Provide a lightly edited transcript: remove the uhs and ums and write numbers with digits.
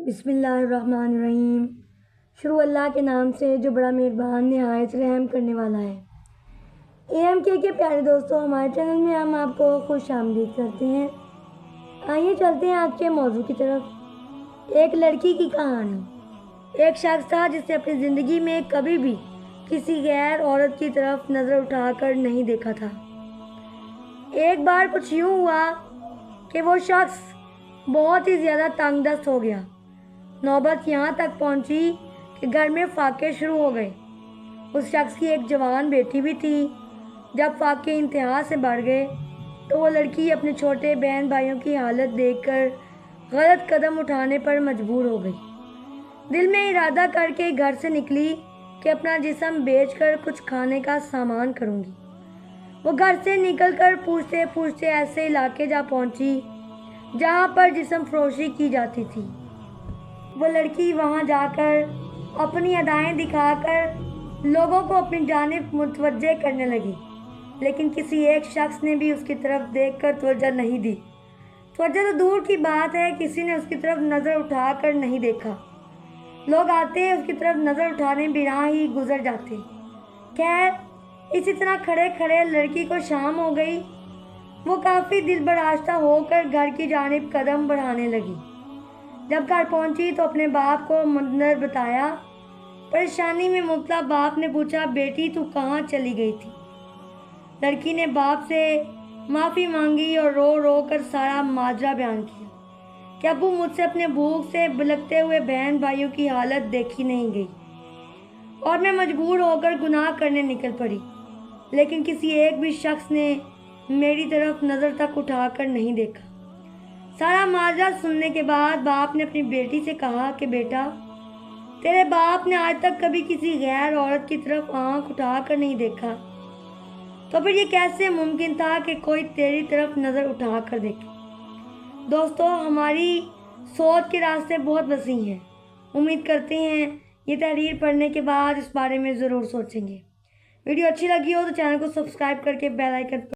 بسم اللہ الرحمن الرحیم۔ شروع اللہ کے نام سے جو بڑا مہربان نہایت رحم کرنے والا ہے۔ AMK کے پیارے دوستوں، ہمارے چینل میں ہم آپ کو خوش آمدید کرتے ہیں۔ آئیے چلتے ہیں آج کے موضوع کی طرف۔ ایک لڑکی کی کہانی۔ ایک شخص تھا جس نے اپنی زندگی میں کبھی بھی کسی غیر عورت کی طرف نظر اٹھا کر نہیں دیکھا تھا۔ ایک بار کچھ یوں ہوا کہ وہ شخص بہت ہی زیادہ تنگ دست ہو گیا۔ نوبت یہاں تک پہنچی کہ گھر میں فاقے شروع ہو گئے۔ اس شخص کی ایک جوان بیٹی بھی تھی۔ جب فاقے انتہا سے بڑھ گئے تو وہ لڑکی اپنے چھوٹے بہن بھائیوں کی حالت دیکھ کر غلط قدم اٹھانے پر مجبور ہو گئی۔ دل میں ارادہ کر کے گھر سے نکلی کہ اپنا جسم بیچ کر کچھ کھانے کا سامان کروں گی۔ وہ گھر سے نکل کر پوچھتے پوچھتے ایسے علاقے جا پہنچی جہاں پر جسم فروشی کی جاتی تھی۔ وہ لڑکی وہاں جا کر اپنی ادائیں دکھا کر لوگوں کو اپنی جانب متوجہ کرنے لگی، لیکن کسی ایک شخص نے بھی اس کی طرف دیکھ کر توجہ نہیں دی۔ توجہ تو دور کی بات ہے، کسی نے اس کی طرف نظر اٹھا کر نہیں دیکھا۔ لوگ آتے اس کی طرف نظر اٹھانے بنا ہی گزر جاتے۔ خیر، اسی طرح کھڑے کھڑے لڑکی کو شام ہو گئی۔ وہ کافی دل برآشفتہ ہو کر گھر کی جانب قدم بڑھانے لگی۔ جب گھر پہنچی تو اپنے باپ کو منظر بتایا۔ پریشانی میں مبتلا باپ نے پوچھا، بیٹی تو کہاں چلی گئی تھی؟ لڑکی نے باپ سے معافی مانگی اور رو رو کر سارا ماجرا بیان کیا کہ ابو، مجھ سے اپنے بھوک سے بلکتے ہوئے بہن بھائیوں کی حالت دیکھی نہیں گئی اور میں مجبور ہو کر گناہ کرنے نکل پڑی، لیکن کسی ایک بھی شخص نے میری طرف نظر تک اٹھا کر نہیں دیکھا۔ سارا ماجرا سننے کے بعد باپ نے اپنی بیٹی سے کہا کہ بیٹا، تیرے باپ نے آج تک کبھی کسی غیر عورت کی طرف آنکھ اٹھا کر نہیں دیکھا، تو پھر یہ کیسے ممکن تھا کہ کوئی تیری طرف نظر اٹھا کر دیکھے؟ دوستو، ہماری سوچ کے راستے بہت وسیع ہیں۔ امید کرتے ہیں یہ تحریر پڑھنے کے بعد اس بارے میں ضرور سوچیں گے۔ ویڈیو اچھی لگی ہو تو چینل کو سبسکرائب کر کے بیل آئیکن